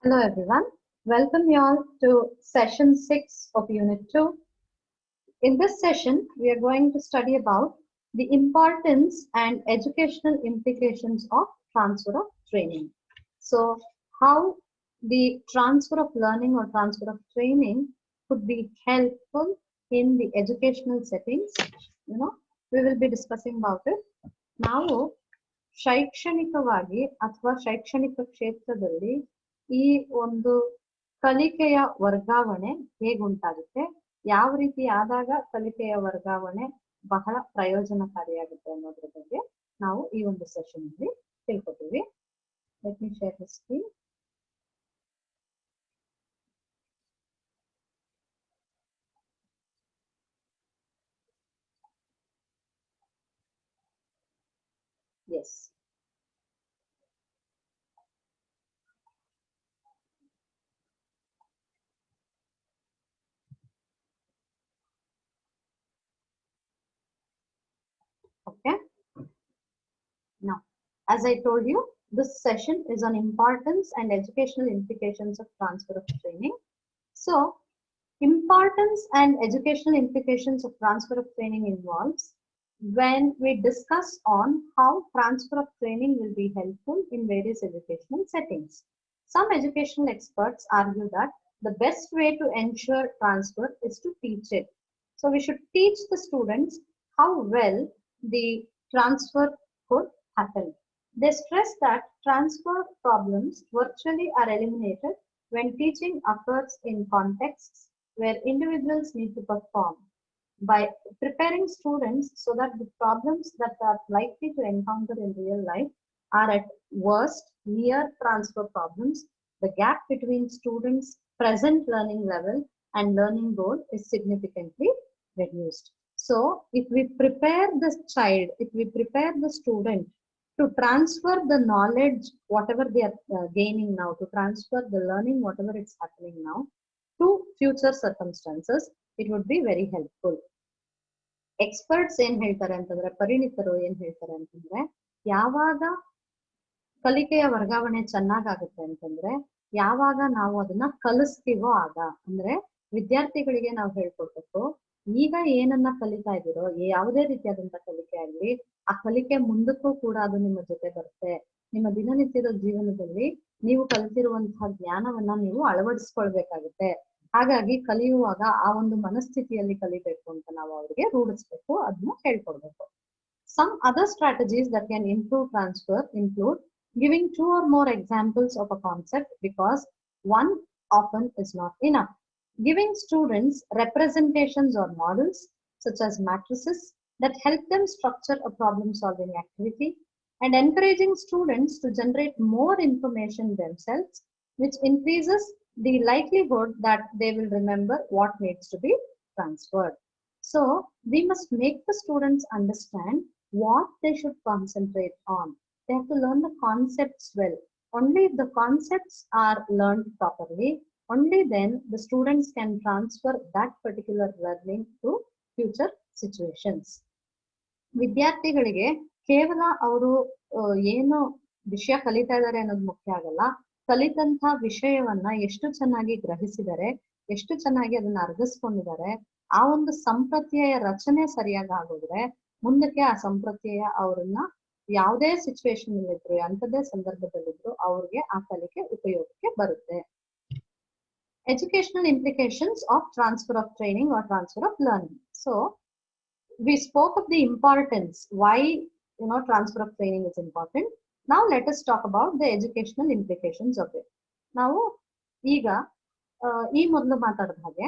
Hello everyone, welcome you all to session 6 of unit 2. In this session, we are going to study about the importance and educational implications of transfer of training. So how the transfer of learning or transfer of training could be helpful in the educational settings, we will be discussing about it. ನಾವು ಶೈಕ್ಷಣಿಕವಾಗಿ ಅಥವಾ ಶೈಕ್ಷಣಿಕ ಕ್ಷೇತ್ರದಲ್ಲಿ ಈ ಒಂದು ಕಲಿಕೆಯ ವರ್ಗಾವಣೆ ಹೇಗುಂಟಾಗುತ್ತೆ, ಯಾವ ರೀತಿ ಆದಾಗ ಕಲಿಕೆಯ ವರ್ಗಾವಣೆ ಬಹಳ ಪ್ರಯೋಜನಕಾರಿಯಾಗುತ್ತೆ ಅನ್ನೋದ್ರ ಬಗ್ಗೆ ನಾವು ಈ ಒಂದು ಸೆಷನ್ ಅಲ್ಲಿ ತಿಳ್ಕೊತೀವಿ. Let me share the screen. Yes. Okay. Now, as I told you, this session is on importance and educational implications of transfer of training. So, importance and educational implications of transfer of training involves when we discuss on how transfer of training will be helpful in various educational settings. Some educational experts argue that the best way to ensure transfer is to teach it. So we should teach the students how well the transfer could happen. They stress that transfer problems virtually are eliminated when teaching occurs in contexts where individuals need to perform. By preparing students so that the problems that are likely to encounter in real life are at worst near transfer problems, the gap between students' present learning level and learning goal is significantly reduced. So, if we prepare the child, if we prepare the student to transfer the knowledge, whatever they are gaining now, to transfer the learning, whatever it's happening now, to future circumstances, it would be very helpful. Experts ಏನ್ ಹೇಳ್ತಾರೆ ಅಂತಂದ್ರೆ, ಪರಿಣಿತರು ಏನ್ ಹೇಳ್ತಾರೆ ಅಂತಂದ್ರೆ, ಯಾವಾಗ ಕಲಿಕೆಯ ವರ್ಗಾವಣೆ ಚೆನ್ನಾಗಾಗುತ್ತೆ ಅಂತಂದ್ರೆ ಯಾವಾಗ ನಾವು ಅದನ್ನ ಕಲಿಸ್ತೀವೋ ಆಗ. ಅಂದ್ರೆ ವಿದ್ಯಾರ್ಥಿಗಳಿಗೆ ನಾವು ಹೇಳ್ಕೊಡ್ಬೇಕು, ಈಗ ಏನನ್ನ ಕಲಿತಾ ಇದ್ದೀರೋ, ಯಾವುದೇ ರೀತಿಯಾದಂತ ಕಲಿಕೆ ಆಗ್ಲಿ, ಆ ಕಲಿಕೆ ಮುಂದಕ್ಕೂ ಕೂಡ ಅದು ನಿಮ್ಮ ಜೊತೆ ಬರುತ್ತೆ. ನಿಮ್ಮ ದಿನನಿತ್ಯದ ಜೀವನದಲ್ಲಿ ನೀವು ಕಲಿತಿರುವಂತಹ ಜ್ಞಾನವನ್ನ ನೀವು ಅಳವಡಿಸ್ಕೊಳ್ಬೇಕಾಗುತ್ತೆ. ಹಾಗಾಗಿ ಕಲಿಯುವಾಗ ಆ ಒಂದು ಮನಸ್ಥಿತಿಯಲ್ಲಿ ಕಲಿಬೇಕು ಅಂತ ನಾವು ಅವರಿಗೆ ರೂಢಿಸ್ಬೇಕು, ಅದನ್ನ ಹೇಳ್ಕೊಡ್ಬೇಕು. Some other strategies that can improve transfer include giving 2 or more examples of a concept, because one often is not enough. Giving students representations or models such as matrices that help them structure a problem-solving activity, and encouraging students to generate more information themselves, which increases the likelihood that they will remember what needs to be transferred. So, we must make the students understand what they should concentrate on. They have to learn the concepts well. Only if the concepts are learned properly, only then the students can transfer that particular learning to future situations. ವಿದ್ಯಾರ್ಥಿಗಳಿಗೆ ಕೇವಲ ಅವರು ಏನು ವಿಷಯ ಕಲಿತಾ ಇದ್ದಾರೆ ಅನ್ನೋದು ಮುಖ್ಯ ಆಗಲ್ಲ, ಕಲಿತಂತ ವಿಷಯವನ್ನ ಎಷ್ಟು ಚೆನ್ನಾಗಿ ಗ್ರಹಿಸಿದರೆ, ಎಷ್ಟು ಚೆನ್ನಾಗಿ ಅದನ್ನ ಅರ್ಗಿಸ್ಕೊಂಡಿದ್ದಾರೆ, ಆ ಒಂದು ಸಂಪ್ರತ್ಯಯ ರಚನೆ ಸರಿಯಾಗಿ ಆಗೋದ್ರೆ ಮುಂದಕ್ಕೆ ಆ ಸಂಪ್ರತ್ಯಯ ಅವ್ರನ್ನ ಯಾವುದೇ ಸಿಚುವೇಶನ್ ಇದ್ರು, ಅಂಥದ್ದೇ ಸಂದರ್ಭದಲ್ಲಿದ್ರು ಅವ್ರಿಗೆ ಆ ಕಲಿಕೆ ಉಪಯೋಗಕ್ಕೆ ಬರುತ್ತೆ. Educational implications of transfer of training or transfer of learning. So we spoke of the importance, why transfer of training is important. Now let us talk about the educational implications of it. ನಾವು ಈಗ ಈ ಮೊದಲು ಮಾತಾಡಿದ ಹಾಗೆ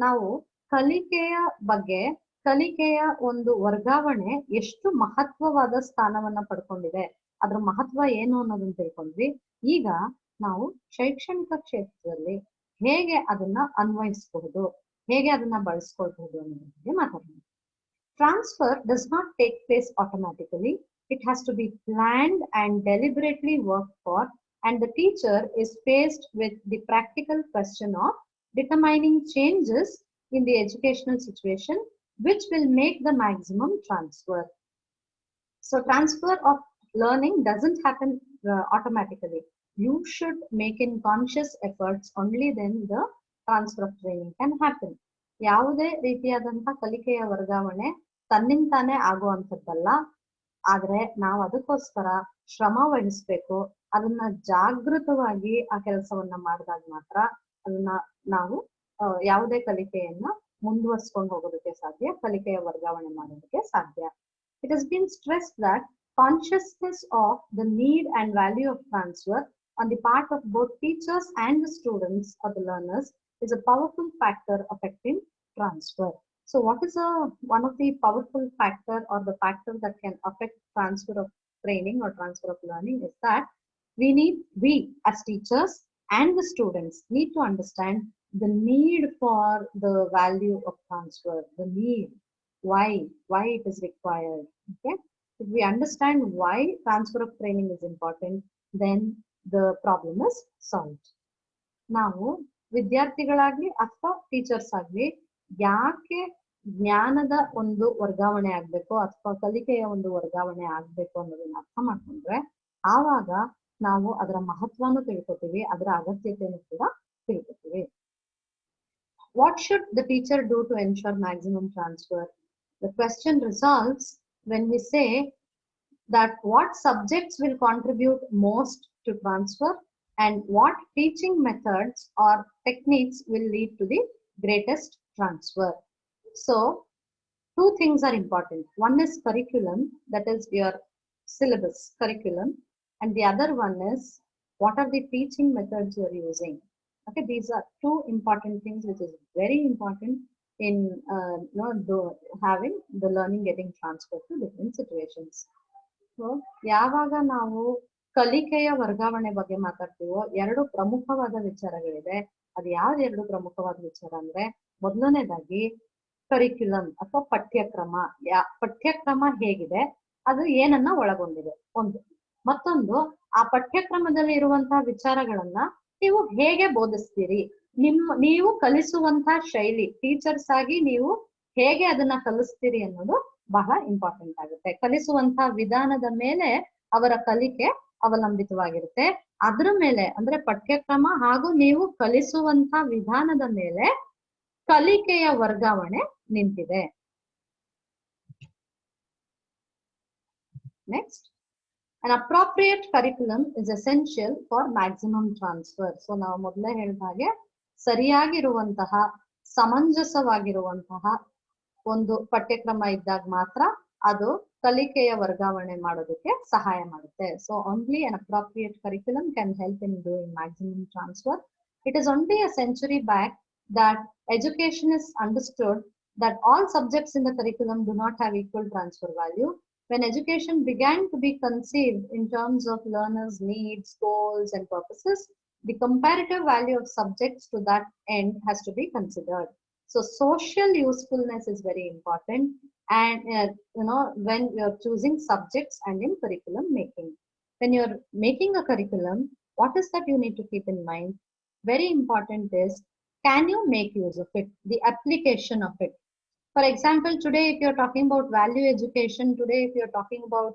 ನಾವು ಕಲಿಕೆಯ ಬಗ್ಗೆ, ಕಲಿಕೆಯ ಒಂದು ವರ್ಗಾವಣೆ ಎಷ್ಟು ಮಹತ್ವವಾದ ಸ್ಥಾನವನ್ನ ಪಡ್ಕೊಂಡಿದೆ, ಅದ್ರ ಮಹತ್ವ ಏನು ಅನ್ನೋದನ್ನ ತಿಳ್ಕೊಂಡ್ವಿ. ಈಗ ನಾವು ಶೈಕ್ಷಣಿಕ ಕ್ಷೇತ್ರದಲ್ಲಿ ಹೇಗೆ ಅದನ್ನ ಅನ್ವಯಿಸಬಹುದು, ಹೇಗೆ ಅದನ್ನ ಬಳಸ್ಕೊಳ್ಬಹುದು ಅನ್ನೋದ್ರ ಬಗ್ಗೆ ಮಾತಾಡೋಣ. Transfer does not take place automatically. It has to be planned and deliberately worked for, and the teacher is faced with the practical question of determining changes in the educational situation which will make the maximum transfer. So transfer of learning doesn't happen automatically. you should make in conscious efforts, only then the transfer of training can happen. ಯಾವುದೇ ರೀತಿಯಾದಂತಹ ಕಲಿಕೆಯ ವರ್ಗಾವಣೆ ತನ್ನಿಂತಾನೇ ಆಗುವಂಥದ್ದಲ್ಲ. ಆದ್ರೆ ನಾವು ಅದಕ್ಕೋಸ್ಕರ ಶ್ರಮ ವಹಿಸ್ಬೇಕು. ಅದನ್ನ ಜಾಗೃತವಾಗಿ ಆ ಕೆಲಸವನ್ನ ಮಾಡಿದಾಗ ಮಾತ್ರ ಅದನ್ನ ನಾವು ಯಾವುದೇ ಕಲಿಕೆಯನ್ನ ಮುಂದುವರಿಸ್ಕೊಂಡು ಹೋಗೋದಕ್ಕೆ ಸಾಧ್ಯ, ಕಲಿಕೆಯ ವರ್ಗಾವಣೆ ಮಾಡೋದಕ್ಕೆ ಸಾಧ್ಯ. It has been stressed that consciousness of the need and value of transfer on the part of both teachers and the students or the learners is a powerful factor affecting transfer. So what is one of the powerful factor or the factor that can affect transfer of training or transfer of learning is that we as teachers and the students need to understand the need for the value of transfer, the need, why it is required. Okay, if we understand why transfer of training is important, then the problem is solved. ನಾವು ವಿದ್ಯಾರ್ಥಿಗಳಾಗ್ಲಿ ಅಥವಾ teachers ಆಗ್ಲಿ ಯಾಕೆ ಜ್ಞಾನದ ಒಂದು ವರ್ಗಾವಣೆ ಆಗ್ಬೇಕು ಅಥವಾ ಕಲಿಕೆಯ ಒಂದು ವರ್ಗಾವಣೆ ಆಗ್ಬೇಕು ಅನ್ನೋದನ್ನ ಅರ್ಥ ಮಾಡ್ಕೊಂಡ್ರೆ ಆವಾಗ ನಾವು ಅದರ ಮಹತ್ವನು ತಿಳ್ಕೊತೀವಿ, ಅದರ ಅಗತ್ಯತೆಯನ್ನು ಕೂಡ ತಿಳ್ಕೊತೀವಿ. What should the teacher do to ensure maximum transfer? The question results when we say that what subjects will contribute most to transfer and what teaching methods or techniques will lead to the greatest transfer. So two things are important. One is curriculum, that is your syllabus curriculum, and the other one is what are the teaching methods you are using. Okay, these are two important things which is very important in having the learning getting transferred to different situations. So ಯಾವಾಗ ನಾವು ಕಲಿಕೆಯ ವರ್ಗಾವಣೆ ಬಗ್ಗೆ ಮಾತಾಡ್ತೀವೋ ಎರಡು ಪ್ರಮುಖವಾದ ವಿಚಾರಗಳಿದೆ. ಅದು ಯಾವ್ದು ಎರಡು ಪ್ರಮುಖವಾದ ವಿಚಾರ ಅಂದ್ರೆ, ಮೊದಲನೇದಾಗಿ ಕರಿಕ್ಯುಲಮ್ ಅಥವಾ ಪಠ್ಯಕ್ರಮ. ಪಠ್ಯಕ್ರಮ ಹೇಗಿದೆ, ಅದು ಏನನ್ನ ಒಳಗೊಂಡಿದೆ ಒಂದು. ಮತ್ತೊಂದು, ಆ ಪಠ್ಯಕ್ರಮದಲ್ಲಿ ಇರುವಂತಹ ವಿಚಾರಗಳನ್ನ ನೀವು ಹೇಗೆ ಬೋಧಿಸ್ತೀರಿ, ನೀವು ಕಲಿಸುವಂತಹ ಶೈಲಿ, ಟೀಚರ್ಸ್ ಆಗಿ ನೀವು ಹೇಗೆ ಅದನ್ನ ಕಲಿಸ್ತೀರಿ ಅನ್ನೋದು ಬಹಳ ಇಂಪಾರ್ಟೆಂಟ್ ಆಗುತ್ತೆ. ಕಲಿಸುವಂತಹ ವಿಧಾನದ ಮೇಲೆ ಅವರ ಕಲಿಕೆ ಅವಲಂಬಿತವಾಗಿರುತ್ತೆ. ಅದ್ರ ಮೇಲೆ ಅಂದ್ರೆ ಪಠ್ಯಕ್ರಮ ಹಾಗೂ ನೀವು ಕಲಿಸುವಂತಹ ವಿಧಾನದ ಮೇಲೆ ಕಲಿಕೆಯ ವರ್ಗಾವಣೆ ನಿಂತಿದೆ. Next, an appropriate curriculum is essential for maximum transfer. So ನಾವು ಮೊದಲೇ ಹೇಳಿದ ಹಾಗೆ ಸರಿಯಾಗಿರುವಂತಹ ಸಮಂಜಸವಾಗಿರುವಂತಹ ಒಂದು ಪಠ್ಯಕ್ರಮ ಇದ್ದಾಗ ಮಾತ್ರ ಅದು ಕಲಿಕೆಯ ವರ್ಗಾವಣೆ ಮಾಡೋದಕ್ಕೆ ಸಹಾಯ ಮಾಡುತ್ತೆ. So only an appropriate curriculum can help in doing maximum transfer. It is only a century back that education is understood that all subjects in the curriculum do not have equal transfer value. When education began to be conceived in terms of learners' needs, goals, and purposes, the comparative value of subjects to that end has to be considered. So social usefulness is very important, and when you're choosing subjects and in curriculum making. When you're making a curriculum, what is that you need to keep in mind? Very important is, can you make use of it, the application of it. For example, today if you're talking about value education, today if you're talking about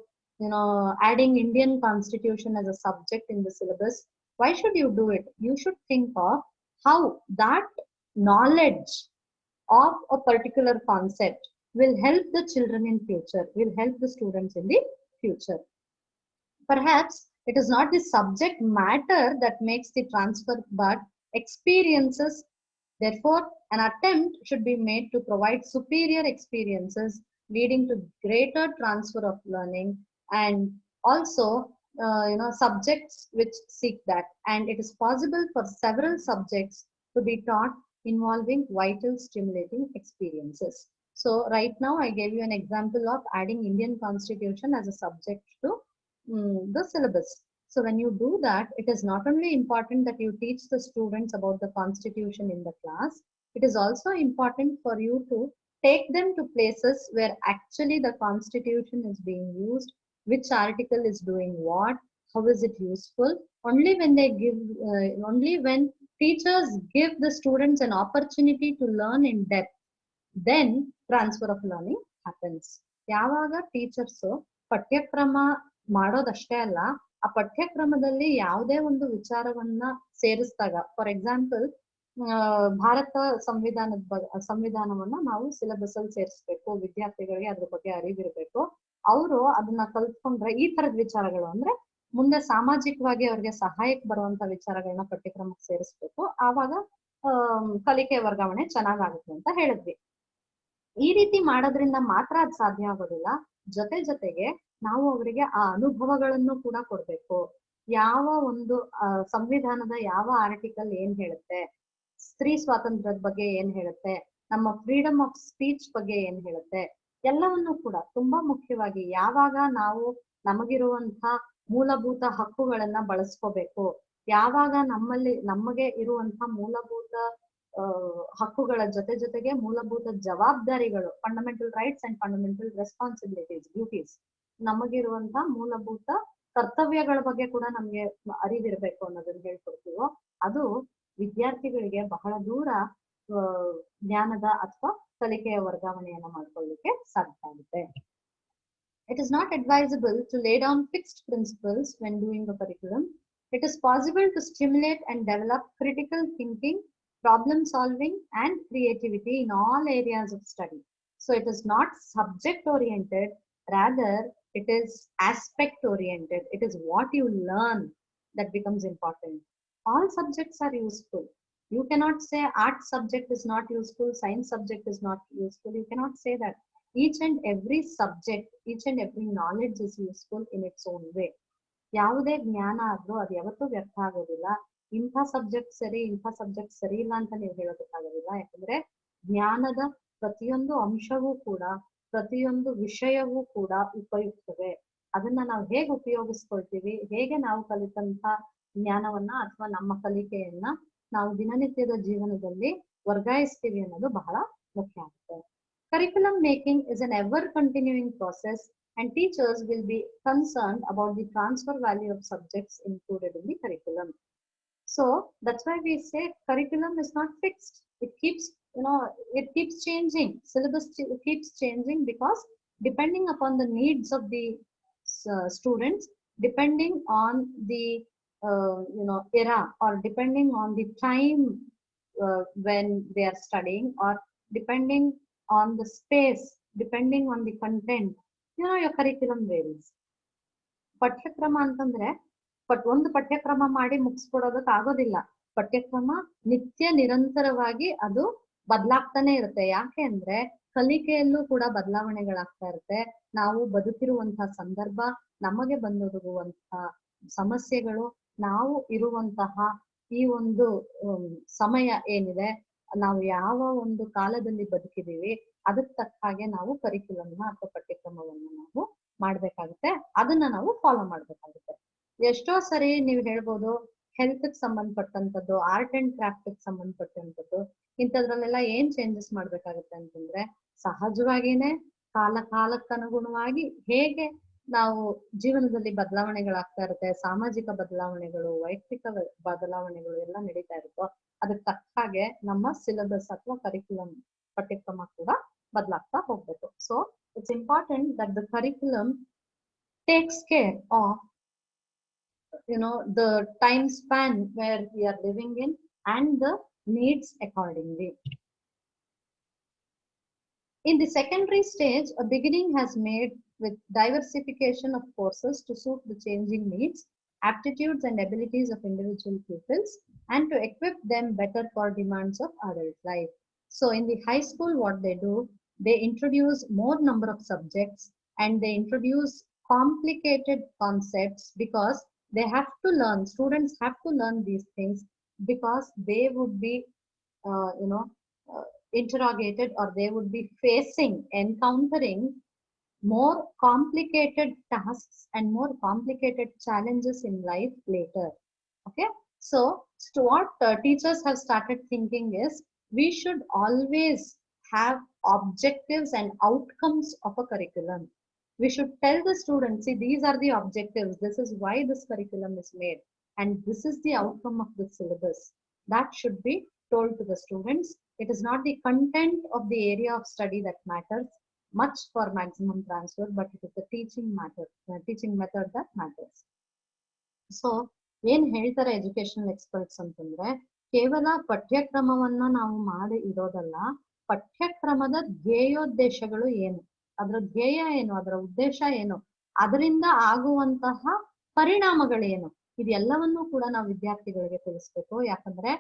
adding Indian Constitution as a subject in the syllabus, why should you do it? You should think of how that knowledge of a particular concept will help the children in future, will help the students in the future. Perhaps it is not the subject matter that makes the transfer, but experiences. Therefore, an attempt should be made to provide superior experiences leading to greater transfer of learning, and also subjects which seek that. And it is possible for several subjects to be taught involving vital stimulating experiences. So right now I gave you an example of adding Indian Constitution as a subject to the syllabus. So when you do that, it is not only important that you teach the students about the Constitution in the class, it is also important for you to take them to places where actually the Constitution is being used, which article is doing what, how is it useful. Only when teachers give the students an opportunity to learn in depth, then transfer of learning happens. ಯಾವಾಗ teachers ಪಠ್ಯಕ್ರಮ ಮಾಡೋದಷ್ಟೇ ಅಲ್ಲ, ಆ ಪಠ್ಯಕ್ರಮದಲ್ಲಿ ಯಾವುದೇ ಒಂದು ವಿಚಾರವನ್ನ ಸೇರಿಸಿದಾಗ, for example Bharat ಸಂವಿಧಾನವನ್ನ ನಾವು ಸಿಲೆಬಸ್ ಅಲ್ಲಿ ಸೇರಿಸ್ಬೇಕು, ವಿದ್ಯಾರ್ಥಿಗಳಿಗೆ ಅದ್ರ ಬಗ್ಗೆ ಅರಿವಿರ್ಬೇಕು, ಅವರು ಅದನ್ನ ಕಲ್ತ್ಕೊಂಡ್ರೆ ಈ ತರದ ವಿಚಾರಗಳು ಅಂದ್ರೆ ಮುಂದೆ ಸಾಮಾಜಿಕವಾಗಿ ಅವ್ರಿಗೆ ಸಹಾಯಕ್ಕೆ ಬರುವಂತ ವಿಚಾರಗಳನ್ನ ಪಠ್ಯಕ್ರಮಕ್ಕೆ ಸೇರಿಸ್ಬೇಕು, ಆವಾಗ ಕಲಿಕೆ ವರ್ಗಾವಣೆ ಚೆನ್ನಾಗಾಗುತ್ತೆ ಅಂತ ಹೇಳಿದ್ವಿ. ಈ ರೀತಿ ಮಾಡೋದ್ರಿಂದ ಮಾತ್ರ ಅದು ಸಾಧ್ಯ ಆಗೋದಿಲ್ಲ, ಜೊತೆಗೆ ನಾವು ಅವರಿಗೆ ಆ ಅನುಭವಗಳನ್ನು ಕೂಡ ಕೊಡ್ಬೇಕು. ಯಾವ ಒಂದು ಸಂವಿಧಾನದ ಯಾವ ಆರ್ಟಿಕಲ್ ಏನ್ ಹೇಳುತ್ತೆ, ಸ್ತ್ರೀ ಸ್ವಾತಂತ್ರ್ಯದ ಬಗ್ಗೆ ಏನ್ ಹೇಳುತ್ತೆ, ನಮ್ಮ ಫ್ರೀಡಮ್ ಆಫ್ ಸ್ಪೀಚ್ ಬಗ್ಗೆ ಏನ್ ಹೇಳುತ್ತೆ, ಎಲ್ಲವನ್ನು ಕೂಡ ತುಂಬಾ ಮುಖ್ಯವಾಗಿ ಯಾವಾಗ ನಾವು ನಮಗಿರುವಂತ ಮೂಲಭೂತ ಹಕ್ಕುಗಳನ್ನ ಬಳಸ್ಕೋಬೇಕು, ಯಾವಾಗ ನಮಗೆ ಇರುವಂತ ಮೂಲಭೂತ ಹಕ್ಕುಗಳ ಜೊತೆಗೆ ಮೂಲಭೂತ ಜವಾಬ್ದಾರಿಗಳು, fundamental rights and fundamental responsibilities, duties, ನಮಗಿರುವಂತ ಮೂಲಭೂತ ಕರ್ತವ್ಯಗಳ ಬಗ್ಗೆ ಕೂಡ ನಮ್ಗೆ ಅರಿವಿರ್ಬೇಕು ಅನ್ನೋದನ್ನ ಹೇಳ್ಕೊಡ್ತೀವೋ, ಅದು ವಿದ್ಯಾರ್ಥಿಗಳಿಗೆ ಬಹಳ ದೂರ ಜ್ಞಾನದ ಅಥವಾ ಕಲಿಕೆಯ ವರ್ಗಾವಣೆಯನ್ನ ಮಾಡ್ಕೊಳ್ಳಿಕ್ಕೆ ಸಾಧ್ಯ ಆಗುತ್ತೆ. It is not advisable to lay down fixed principles when doing a curriculum. It is possible to stimulate and develop critical thinking, problem solving, and creativity in all areas of study. So it is not subject oriented, rather it is aspect oriented. It is what you learn that becomes important. All subjects are useful. You cannot say art subject is not useful, science subject is not useful. You cannot say that. Each and every subject, each and every knowledge is useful in its own way. ಯಾವುದೇ ಜ್ಞಾನ ಆದ್ರೂ ಅದು ಯಾವತ್ತೂ ವ್ಯರ್ಥ ಆಗೋದಿಲ್ಲ. ಇಂಥ subject ಸರಿ, ಇಂಥ ಸಬ್ಜೆಕ್ಟ್ ಸರಿ ಇಲ್ಲ ಅಂತ ನೀವು ಹೇಳೋದಕ್ಕಾಗೋದಿಲ್ಲ. ಯಾಕಂದ್ರೆ ಜ್ಞಾನದ ಪ್ರತಿಯೊಂದು ಅಂಶವೂ ಕೂಡ, ಪ್ರತಿಯೊಂದು ವಿಷಯವೂ ಕೂಡ ಉಪಯುಕ್ತವೇ. ಅದನ್ನ ನಾವು ಹೇಗೆ ಉಪಯೋಗಿಸ್ಕೊಳ್ತೀವಿ, ಹೇಗೆ ನಾವು ಕಲಿತಂತ ಜ್ಞಾನವನ್ನ ಅಥವಾ ನಮ್ಮ ಕಲಿಕೆಯನ್ನ ನಾವು ದಿನನಿತ್ಯದ ಜೀವನದಲ್ಲಿ ವರ್ಗಾಯಿಸ್ತೀವಿ ಅನ್ನೋದು ಬಹಳ ಮುಖ್ಯ ಆಗುತ್ತೆ. Curriculum making is an ever continuing process, and teachers will be concerned about the transfer value of subjects included in the curriculum. So that's why we say curriculum is not fixed. It keeps, it keeps changing. Syllabus keeps changing because depending upon the needs of the students, depending on the era, or depending on the time when they are studying, or depending on the space, depending on the content, your curriculum varies. ಪಠ್ಯಕ್ರಮ ಅಂತಂದ್ರೆ ಒಂದು ಪಠ್ಯಕ್ರಮ ಮಾಡಿ ಮುಗಿಸ್ಕೊಡೋದಕ್ಕೆ ಆಗೋದಿಲ್ಲ. ಪಠ್ಯಕ್ರಮ ನಿತ್ಯ ನಿರಂತರವಾಗಿ ಅದು ಬದಲಾಗ್ತಾನೆ ಇರುತ್ತೆ. ಯಾಕೆ ಅಂದ್ರೆ ಕಲಿಕೆಯಲ್ಲೂ ಕೂಡ ಬದಲಾವಣೆಗಳಾಗ್ತಾ ಇರುತ್ತೆ. ನಾವು ಬದುಕಿರುವಂತಹ ಸಂದರ್ಭ, ನಮಗೆ ಬಂದೊದಗುವಂತಹ ಸಮಸ್ಯೆಗಳು, ನಾವು ಇರುವಂತಹ ಈ ಒಂದು ಸಮಯ ಏನಿದೆ, ನಾವು ಯಾವ ಒಂದು ಕಾಲದಲ್ಲಿ ಬದುಕಿದೀವಿ, ಅದಕ್ಕೆ ತಕ್ಕ ಹಾಗೆ ನಾವು ಕರಿಕ್ಯುಲಮ್ನ ಅಥವಾ ಪಠ್ಯಕ್ರಮವನ್ನು ನಾವು ಮಾಡ್ಬೇಕಾಗುತ್ತೆ. ಅದನ್ನ ನಾವು ಫಾಲೋ ಮಾಡ್ಬೇಕಾಗುತ್ತೆ. ಎಷ್ಟೋ ಸರಿ ನೀವು ಹೇಳ್ಬೋದು, ಹೆಲ್ತ್ ಸಂಬಂಧಪಟ್ಟಂತದ್ದು, ಆರ್ಟ್ ಅಂಡ್ ಕ್ರಾಫ್ಟ್ ಸಂಬಂಧಪಟ್ಟಂತದ್ದು, ಇಂಥದ್ರಲ್ಲೆಲ್ಲ ಏನ್ ಚೇಂಜಸ್ ಮಾಡ್ಬೇಕಾಗುತ್ತೆ ಅಂತಂದ್ರೆ, ಸಹಜವಾಗಿನೇ ಕಾಲಕ್ಕನುಗುಣವಾಗಿ ಹೇಗೆ ನಾವು ಜೀವನದಲ್ಲಿ ಬದಲಾವಣೆಗಳಾಗ್ತಾ ಇರುತ್ತೆ, ಸಾಮಾಜಿಕ ಬದಲಾವಣೆಗಳು, ವೈಯಕ್ತಿಕ ಬದಲಾವಣೆಗಳು ಎಲ್ಲ ನಡೀತಾ ಇರುತ್ತೋ, ಅದಕ್ಕೆ ತಕ್ಕ ಹಾಗೆ ನಮ್ಮ ಸಿಲೆಬಸ್ ಅಥವಾ ಕರಿಕ್ಯುಲಮ್ ಪಠ್ಯಕ್ರಮ ಕೂಡ ಬದಲಾಗ್ತಾ ಹೋಗ್ಬೇಕು. So it's important that the curriculum takes care of the time span where we are living in and the needs accordingly. In the secondary stage, a beginning has made with diversification of courses to suit the changing needs, aptitudes and abilities of individual pupils, and to equip them better for demands of adult life. So in the high school, what they do, they introduce more number of subjects and they introduce complicated concepts because they have to learn, students have to learn these things because they would be interrogated, or they would be encountering more complicated tasks and more complicated challenges in life later. Okay, so what teachers have started thinking is, we should always have objectives and outcomes of a curriculum. We should tell the students, see, these are the objectives, this is why this curriculum is made, and this is the outcome of the syllabus. That should be told to the students. It is not the content of the area of study that matters much for maximum transfer, but it is the teaching method that matters. So ಏನ್ ಹೇಳ್ತಾರೆ educational experts ಅಂತಂದ್ರೆ, ಕೇವಲ ಪಠ್ಯಕ್ರಮವನ್ನ ನಾವು ಮಾಡಿ ಇರೋದಲ್ಲ, ಪಠ್ಯಕ್ರಮದ ಧ್ಯೇಯೋದ್ದೇಶಗಳು ಏನು, ಅದರ ಧ್ಯೇಯ ಏನು, ಅದರ ಉದ್ದೇಶ ಏನು, ಅದರಿಂದ ಆಗುವಂತಹ ಪರಿಣಾಮಗಳೇನು, ಇದೆಲ್ಲವನ್ನೂ ಕೂಡ ನಾವು ವಿದ್ಯಾರ್ಥಿಗಳಿಗೆ ತಿಳಿಸ್ಬೇಕು. ಯಾಕಂದ್ರೆ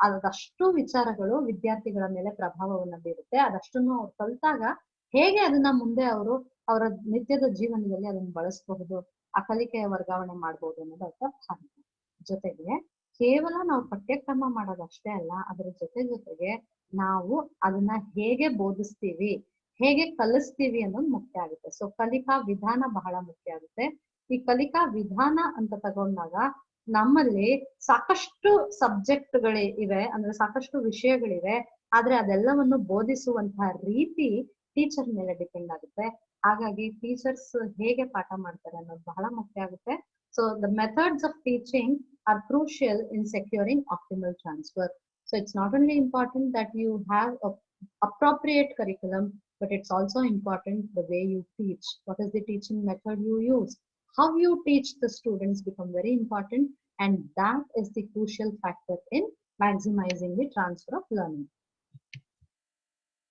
ಅದಷ್ಟು ವಿಚಾರಗಳು ವಿದ್ಯಾರ್ಥಿಗಳ ಮೇಲೆ ಪ್ರಭಾವವನ್ನ ಬೀರುತ್ತೆ. ಅದಷ್ಟನ್ನು ಅವ್ರು ಕಲಿತಾಗ ಹೇಗೆ ಅದನ್ನ ಮುಂದೆ ಅವರು ಅವರ ನಿತ್ಯದ ಜೀವನದಲ್ಲಿ ಅದನ್ನು ಬಳಸಬಹುದು, ಆ ಕಲಿಕೆಯ ವರ್ಗಾವಣೆ ಮಾಡ್ಬೋದು ಅನ್ನೋದು ಅದರ ಭಾವನೆ. ಜೊತೆಗೆ ಕೇವಲ ನಾವು ಪಠ್ಯಕ್ರಮ ಮಾಡೋದಷ್ಟೇ ಅಲ್ಲ, ಅದರ ಜೊತೆಗೆ ನಾವು ಅದನ್ನ ಹೇಗೆ ಬೋಧಿಸ್ತೀವಿ, ಹೇಗೆ ಕಲಿಸ್ತೀವಿ ಅನ್ನೋದು ಮುಖ್ಯ ಆಗುತ್ತೆ. ಸೊ ಕಲಿಕಾ ವಿಧಾನ ಬಹಳ ಮುಖ್ಯ ಆಗುತ್ತೆ. ಈ ಕಲಿಕಾ ವಿಧಾನ ಅಂತ ತಗೊಂಡಾಗ ನಮ್ಮಲ್ಲಿ ಸಾಕಷ್ಟು ಸಬ್ಜೆಕ್ಟ್ಗಳೇ ಇವೆ, ಅಂದ್ರೆ ಸಾಕಷ್ಟು ವಿಷಯಗಳಿವೆ, ಆದ್ರೆ ಅದೆಲ್ಲವನ್ನು ಬೋಧಿಸುವಂತಹ ರೀತಿ ಟೀಚರ್ ಮೇಲೆ ಡಿಪೆಂಡ್ ಆಗುತ್ತೆ. ಹಾಗಾಗಿ ಟೀಚರ್ಸ್ ಹೇಗೆ ಪಾಠ ಮಾಡ್ತಾರೆ ಅನ್ನೋದು ಬಹಳ ಮುಖ್ಯ ಆಗುತ್ತೆ. So the methods of teaching are crucial in securing optimal transfer. So it's not only important that you have a appropriate curriculum, but it's also important the way you teach. What is the teaching method you use? How you teach the students become very important, and that is the crucial factor in maximizing the transfer of learning.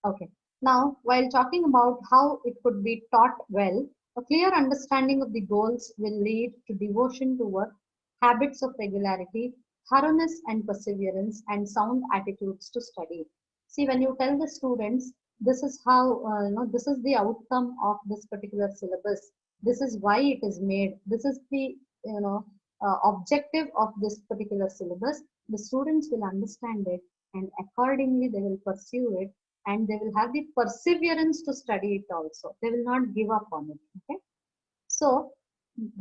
Okay. Now, while talking about how it could be taught well, a clear understanding of the goals will lead to devotion to work, habits of regularity, thoroughness and perseverance, and sound attitudes to study. See, when you tell the students, this is how, this is the outcome of this particular syllabus, this is why it is made, this is the, objective of this particular syllabus, the students will understand it, and accordingly they will pursue it, and they will have the perseverance to study it also. They will not give up on it. Okay. So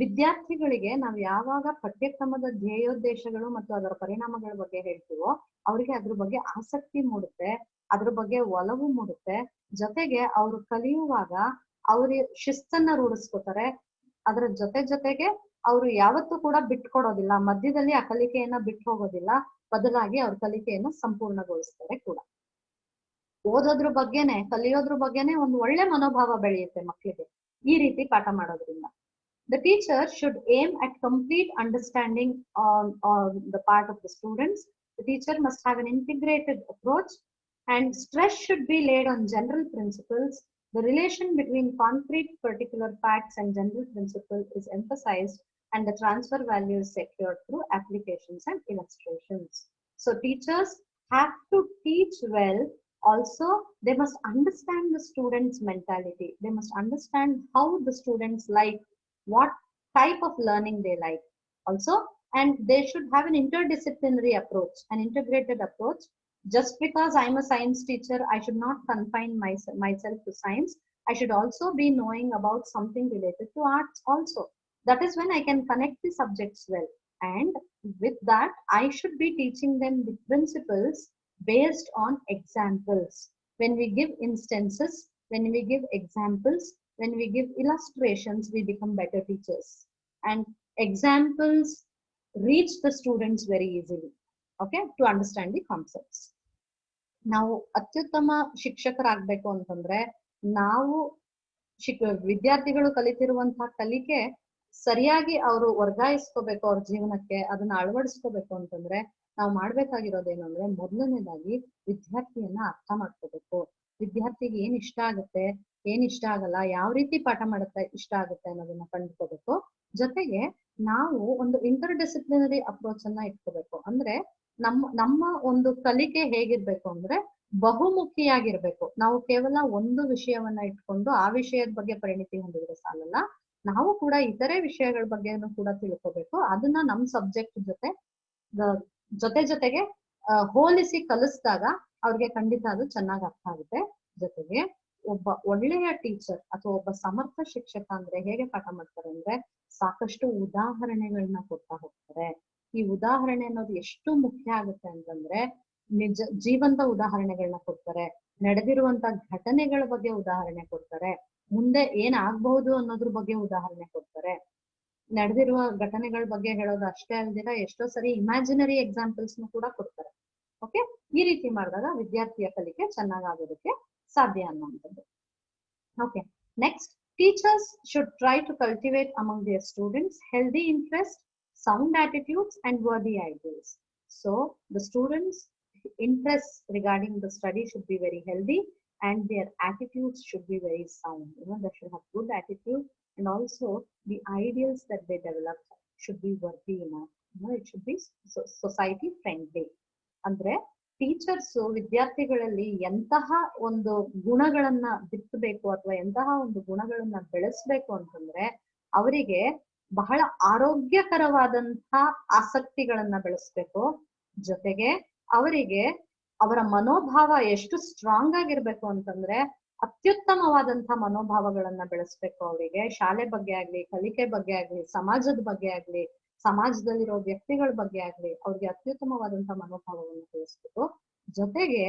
ವಿದ್ಯಾರ್ಥಿಗಳಿಗೆ ನಾವು ಯಾವಾಗ ಪಠ್ಯಕ್ರಮದ ಧ್ಯೇಯೋದ್ದೇಶಗಳು ಮತ್ತು ಅದರ ಪರಿಣಾಮಗಳ ಬಗ್ಗೆ ಹೇಳ್ತೀವೋ, ಅವರಿಗೆ ಅದ್ರ ಬಗ್ಗೆ ಆಸಕ್ತಿ ಮೂಡುತ್ತೆ, ಅದ್ರ ಬಗ್ಗೆ ಒಲವು ಮೂಡುತ್ತೆ. ಜೊತೆಗೆ ಅವರು ಕಲಿಯುವಾಗ ಅವ್ರ ಶಿಸ್ತನ್ನ ರೂಢಿಸ್ಕೋತಾರೆ. ಅದರ ಜೊತೆಗೆ ಅವರು ಯಾವತ್ತೂ ಕೂಡ ಬಿಟ್ಕೊಡೋದಿಲ್ಲ, ಮಧ್ಯದಲ್ಲಿ ಆ ಕಲಿಕೆಯನ್ನ ಬಿಟ್ಟು ಹೋಗೋದಿಲ್ಲ, ಬದಲಾಗಿ ಅವ್ರ ಕಲಿಕೆಯನ್ನ ಸಂಪೂರ್ಣಗೊಳಿಸ್ತಾರೆ ಕೂಡ. ಓದೋದ್ರ ಬಗ್ಗೆನೆ, ಕಲಿಯೋದ್ರ ಬಗ್ಗೆನೆ ಒಂದು ಒಳ್ಳೆ ಮನೋಭಾವ ಬೆಳೆಯುತ್ತೆ ಮಕ್ಕಳಿಗೆ ಈ ರೀತಿ ಪಾಠ ಮಾಡೋದ್ರಿಂದ. The teacher should aim at complete understanding on the part of the students. The teacher must have an integrated approach, and stress should be laid on general principles. The relation between concrete particular facts and general principles is emphasized, and the transfer value is secured through applications and illustrations. So teachers have to teach well. Also, they must understand the students' mentality. They must understand how the students like, what type of learning they like also, and they should have an interdisciplinary approach, an integrated approach. Just because I'm a science teacher, I should not confine myself to science. I should also be knowing about something related to arts also. That is when I can connect the subjects well, and with that I should be teaching them the principles based on examples. When we give instances, when we give examples, when we give illustrations, we become better teachers, and examples reach the students very easily, okay, to understand the concepts. ನಾವು ಅತ್ಯುತ್ತಮ ಶಿಕ್ಷಕರಾಗಬೇಕು ಅಂತಂದ್ರೆ, ನಾವು ವಿದ್ಯಾರ್ಥಿಗಳು ಕಲಿತಿರುವಂತಹ ಕಲಿಕೆ ಸರಿಯಾಗಿ ಅವರು ವರ್ಗಾಯಿಸ್ಕೋಬೇಕು ಅವ್ರ ಜೀವನಕ್ಕೆ, ಅದನ್ನ ಅಳವಡಿಸ್ಕೋಬೇಕು ಅಂತಂದ್ರೆ ನಾವು ಮಾಡ್ಬೇಕಾಗಿರೋದೇನು ಅಂದ್ರೆ, ಮೊದಲನೇದಾಗಿ ವಿದ್ಯಾರ್ಥಿಯನ್ನ ಅರ್ಥ ಮಾಡ್ಕೋಬೇಕು. ವಿದ್ಯಾರ್ಥಿಗೆ ಏನ್ ಇಷ್ಟ ಆಗುತ್ತೆ, ಏನ್ ಇಷ್ಟ ಆಗಲ್ಲ, ಯಾವ ರೀತಿ ಪಾಠ ಮಾಡುತ್ತೆ ಇಷ್ಟ ಆಗುತ್ತೆ ಅನ್ನೋದನ್ನ ಕಂಡುಕೋಬೇಕು. ಜೊತೆಗೆ ನಾವು ಒಂದು ಇಂಟರ್ ಡಿಸಿಪ್ಲಿನರಿ ಅಪ್ರೋಚ್ ಅನ್ನ ಇಟ್ಕೋಬೇಕು. ಅಂದ್ರೆ ನಮ್ಮ ಒಂದು ಕಲಿಕೆ ಹೇಗಿರ್ಬೇಕು ಅಂದ್ರೆ ಬಹುಮುಖಿಯಾಗಿರ್ಬೇಕು. ನಾವು ಕೇವಲ ಒಂದು ವಿಷಯವನ್ನ ಇಟ್ಕೊಂಡು ಆ ವಿಷಯದ ಬಗ್ಗೆ ಪರಿಣಿತಿ ಹೊಂದಿದ್ರೆ ಸಾಲಲ್ಲ, ನಾವು ಕೂಡ ಇತರೆ ವಿಷಯಗಳ ಬಗ್ಗೆನೂ ಕೂಡ ತಿಳ್ಕೋಬೇಕು. ಅದನ್ನ ನಮ್ ಸಬ್ಜೆಕ್ಟ್ ಜೊತೆಗೆ ಹೋಲಿಸಿ ಕಲಿಸಿದಾಗ ಅವ್ರಿಗೆ ಖಂಡಿತ ಅದು ಚೆನ್ನಾಗಿ ಅರ್ಥ ಆಗುತ್ತೆ. ಜೊತೆಗೆ ಒಬ್ಬ ಒಳ್ಳೆಯ ಟೀಚರ್ ಅಥವಾ ಒಬ್ಬ ಸಮರ್ಥ ಶಿಕ್ಷಕ ಅಂದ್ರೆ ಹೇಗೆ ಪಾಠ ಮಾಡ್ತಾರೆ ಅಂದ್ರೆ, ಸಾಕಷ್ಟು ಉದಾಹರಣೆಗಳನ್ನ ಕೊಡ್ತಾ ಹೋಗ್ತಾರೆ. ಈ ಉದಾಹರಣೆ ಅನ್ನೋದು ಎಷ್ಟು ಮುಖ್ಯ ಆಗುತ್ತೆ ಅಂತಂದ್ರೆ, ಜೀವಂತ ಉದಾಹರಣೆಗಳನ್ನ ಕೊಡ್ತಾರೆ, ನಡೆದಿರುವಂತ ಘಟನೆಗಳ ಬಗ್ಗೆ ಉದಾಹರಣೆ ಕೊಡ್ತಾರೆ, ಮುಂದೆ ಏನ್ ಆಗ್ಬಹುದು ಅನ್ನೋದ್ರ ಬಗ್ಗೆ ಉದಾಹರಣೆ ಕೊಡ್ತಾರೆ. ನಡೆದಿರುವ ಘಟನೆಗಳ ಬಗ್ಗೆ ಹೇಳೋದು ಅಷ್ಟೇ ಅಲ್ದಿರ ಎಷ್ಟೋ ಸರಿ ಇಮ್ಯಾಜಿನರಿ ಎಕ್ಸಾಂಪಲ್ಸ್ ಕೂಡ ಕೊಡ್ತಾರೆ. ಓಕೆ, ಈ ರೀತಿ ಮಾಡಿದಾಗ ವಿದ್ಯಾರ್ಥಿಯ ಕಲಿಕೆ ಚೆನ್ನಾಗಾಗೋದಕ್ಕೆ ಸಾಧ್ಯ ಅನ್ನುವಂಥದ್ದು. Okay, next, teachers should try to cultivate among their students healthy interest sound attitudes and worthy ideals. So the students' interests regarding the study should be very healthy and their attitudes should be very sound. They should have good attitude, and also the ideals that they develop should be worthy enough. It should be society friendly. ಅಂದ್ರೆ teachers ವಿದ್ಯಾರ್ಥಿಗಳಲ್ಲಿ ಎಂತಹ ಒಂದು ಗುಣಗಳನ್ನ ಬಿತ್ತಬೇಕು ಅಥವಾ ಎಂತಹ ಒಂದು ಗುಣಗಳನ್ನ ಬೆಳೆಸ್ಬೇಕು ಅಂತಂದ್ರೆ ಅವರಿಗೆ ಬಹಳ ಆರೋಗ್ಯಕರವಾದಂತಹ ಆಸಕ್ತಿಗಳನ್ನ ಬೆಳೆಸ್ಬೇಕು. ಜೊತೆಗೆ ಅವರಿಗೆ ಅವರ ಮನೋಭಾವ ಎಷ್ಟು ಸ್ಟ್ರಾಂಗ್ ಆಗಿರ್ಬೇಕು ಅಂತಂದ್ರೆ ಅತ್ಯುತ್ತಮವಾದಂತಹ ಮನೋಭಾವಗಳನ್ನ ಬೆಳೆಸ್ಬೇಕು. ಅವರಿಗೆ ಶಾಲೆ ಬಗ್ಗೆ ಆಗ್ಲಿ, ಕಲಿಕೆ ಬಗ್ಗೆ ಆಗ್ಲಿ, ಸಮಾಜದ ಬಗ್ಗೆ ಆಗ್ಲಿ, ಸಮಾಜದಲ್ಲಿರೋ ವ್ಯಕ್ತಿಗಳ ಬಗ್ಗೆ ಆಗ್ಲಿ ಅವ್ರಿಗೆ ಅತ್ಯುತ್ತಮವಾದಂತಹ ಮನೋಭಾವವನ್ನು ಬೆಳೆಸ್ಬೇಕು. ಜೊತೆಗೆ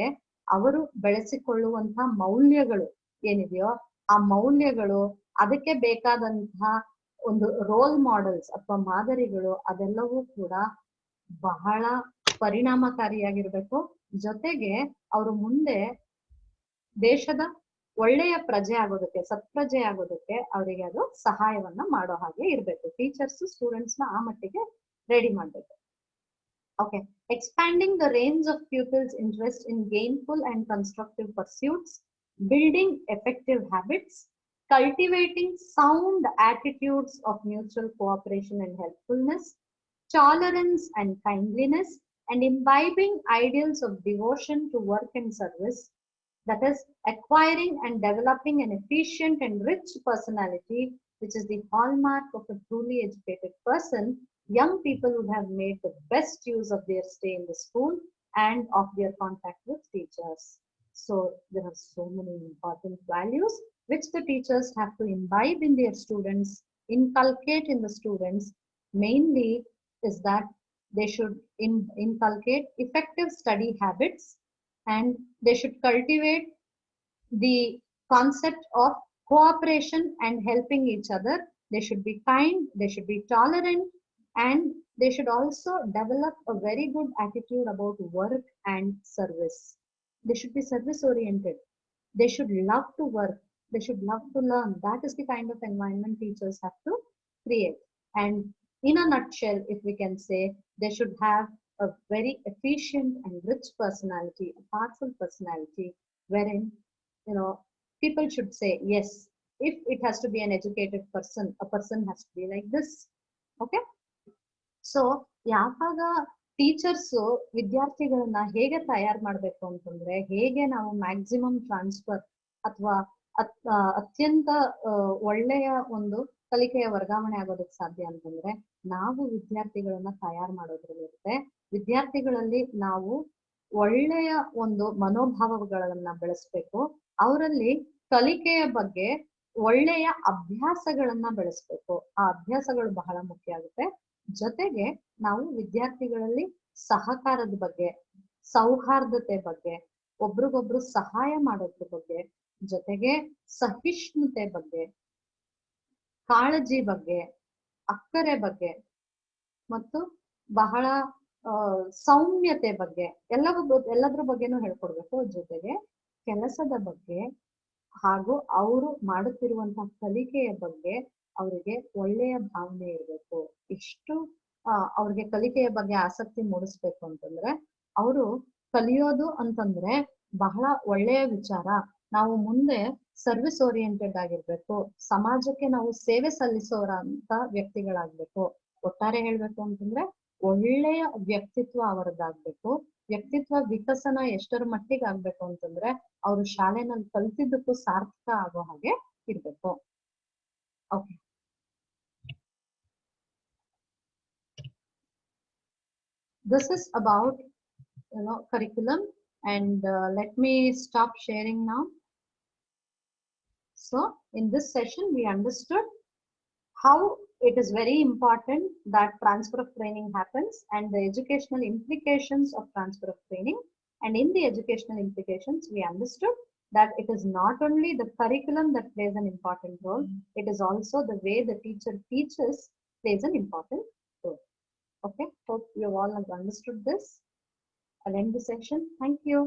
ಅವರು ಬೆಳೆಸಿಕೊಳ್ಳುವಂತಹ ಮೌಲ್ಯಗಳು ಏನಿದೆಯೋ ಆ ಮೌಲ್ಯಗಳು, ಅದಕ್ಕೆ ಬೇಕಾದಂತಹ ಒಂದು ರೋಲ್ ಮಾಡೆಲ್ಸ್ ಅಥವಾ ಮಾದರಿಗಳು ಅದೆಲ್ಲವೂ ಕೂಡ ಬಹಳ ಪರಿಣಾಮಕಾರಿಯಾಗಿರ್ಬೇಕು. ಜೊತೆಗೆ ಅವರು ಮುಂದೆ ದೇಶದ ಒಳ್ಳೆಯ ಪ್ರಜೆ ಆಗೋದಕ್ಕೆ, ಸತ್ಪ್ರಜೆ ಆಗೋದಕ್ಕೆ ಅವರಿಗೆ ಅದು ಸಹಾಯವನ್ನ ಮಾಡೋ ಹಾಗೆ ಇರ್ಬೇಕು. ಟೀಚರ್ಸ್ ಸ್ಟೂಡೆಂಟ್ಸ್ ನ ಆ ಮಟ್ಟಿಗೆ ರೆಡಿ ಮಾಡ್ಬೇಕು. Okay, expanding the range of pupils' interest in gainful and constructive pursuits, building effective habits, cultivating sound attitudes of mutual cooperation and helpfulness, tolerance and kindliness, and imbibing ideals of devotion to work and service, that is acquiring and developing an efficient and rich personality, which is the hallmark of a truly educated person. Young people would have made the best use of their stay in the school and of their contact with teachers. So there are so many important values which the teachers have to imbibe in their students, inculcate in the students. Mainly is that they should inculcate effective study habits, and they should cultivate the concept of cooperation and helping each other. They should be kind, they should be tolerant, and they should also develop a very good attitude about work and service. They should be service oriented. They should love to work. They should love to learn. That is the kind of environment teachers have to create. And in a nutshell, if we can say, they should have a very efficient and rich personality, a powerful personality, wherein people should say, yes, if it has to be an educated person, a person has to be like this. Okay, so ಯಾವಾಗ teachers ವಿದ್ಯಾರ್ಥಿಗಳನ್ನ ಹೇಗೆ ತಯಾರು ಮಾಡ್ಬೇಕು ಅಂತಂದ್ರೆ, ಹೇಗೆ ನಾವು maximum transfer ಅಥವಾ ಅತ್ಯಂತ ಒಳ್ಳೆಯ ಒಂದು ಕಲಿಕೆಯ ವರ್ಗಾವಣೆ ಆಗೋದಕ್ಕೆ ಸಾಧ್ಯ ಅಂತಂದ್ರೆ ನಾವು ವಿದ್ಯಾರ್ಥಿಗಳನ್ನ ತಯಾರು ಮಾಡೋದ್ರಲ್ಲಿರುತ್ತೆ. ವಿದ್ಯಾರ್ಥಿಗಳಲ್ಲಿ ನಾವು ಒಳ್ಳೆಯ ಒಂದು ಮನೋಭಾವಗಳನ್ನ ಬೆಳೆಸ್ಬೇಕು. ಅವರಲ್ಲಿ ಕಲಿಕೆಯ ಬಗ್ಗೆ ಒಳ್ಳೆಯ ಅಭ್ಯಾಸಗಳನ್ನ ಬೆಳೆಸ್ಬೇಕು. ಆ ಅಭ್ಯಾಸಗಳು ಬಹಳ ಮುಖ್ಯ ಆಗುತ್ತೆ. ಜೊತೆಗೆ ನಾವು ವಿದ್ಯಾರ್ಥಿಗಳಲ್ಲಿ ಸಹಕಾರದ ಬಗ್ಗೆ, ಸೌಹಾರ್ದತೆ ಬಗ್ಗೆ, ಒಬ್ರಿಗೊಬ್ರು ಸಹಾಯ ಮಾಡೋದ್ರ ಬಗ್ಗೆ, ಜೊತೆಗೆ ಸಹಿಷ್ಣುತೆ ಬಗ್ಗೆ, ಕಾಳಜಿ ಬಗ್ಗೆ, ಅಕ್ಕರೆ ಬಗ್ಗೆ ಮತ್ತು ಬಹಳ ಸೌಮ್ಯತೆ ಬಗ್ಗೆ ಎಲ್ಲದ್ರ ಬಗ್ಗೆನೂ ಹೇಳ್ಕೊಡ್ಬೇಕು. ಜೊತೆಗೆ ಕೆಲಸದ ಬಗ್ಗೆ ಹಾಗೂ ಅವರು ಮಾಡುತ್ತಿರುವಂತಹ ಕಲಿಕೆಯ ಬಗ್ಗೆ ಅವರಿಗೆ ಒಳ್ಳೆಯ ಭಾವನೆ ಇರಬೇಕು. ಇಷ್ಟು ಅವ್ರಿಗೆ ಕಲಿಕೆಯ ಬಗ್ಗೆ ಆಸಕ್ತಿ ಮೂಡಿಸ್ಬೇಕು ಅಂತಂದ್ರೆ, ಅವರು ಕಲಿಯೋದು ಅಂತಂದ್ರೆ ಬಹಳ ಒಳ್ಳೆಯ ವಿಚಾರ. ನಾವು ಮುಂದೆ ಸರ್ವಿಸ್ ಓರಿಯೆಂಟೆಡ್ ಆಗಿರ್ಬೇಕು. ಸಮಾಜಕ್ಕೆ ನಾವು ಸೇವೆ ಸಲ್ಲಿಸೋರಂತ ವ್ಯಕ್ತಿಗಳಾಗ್ಬೇಕು. ಒಟ್ಟಾರೆ ಹೇಳ್ಬೇಕು ಅಂತಂದ್ರೆ ಒಳ್ಳೆಯ ವ್ಯಕ್ತಿತ್ವ ಅವರದ್ದಾಗ್ಬೇಕು. ವ್ಯಕ್ತಿತ್ವ ವಿಕಸನ ಎಷ್ಟರ ಮಟ್ಟಿಗೆ ಆಗ್ಬೇಕು ಅಂತಂದ್ರೆ ಅವರು ಶಾಲೆನಲ್ಲಿ ಕಲ್ತಿದ್ದಕ್ಕೂ ಸಾರ್ಥಕ ಆಗೋ ಹಾಗೆ ಇರ್ಬೇಕು. Okay, this is about curriculum, and let me stop sharing now. So in this session we understood how it is very important that transfer of training happens and the educational implications of transfer of training. And in the educational implications, we understood that it is not only the curriculum that plays an important role, it is also the way the teacher teaches plays an important role. Okay, hope you all have understood this. I'll end the session. Thank you.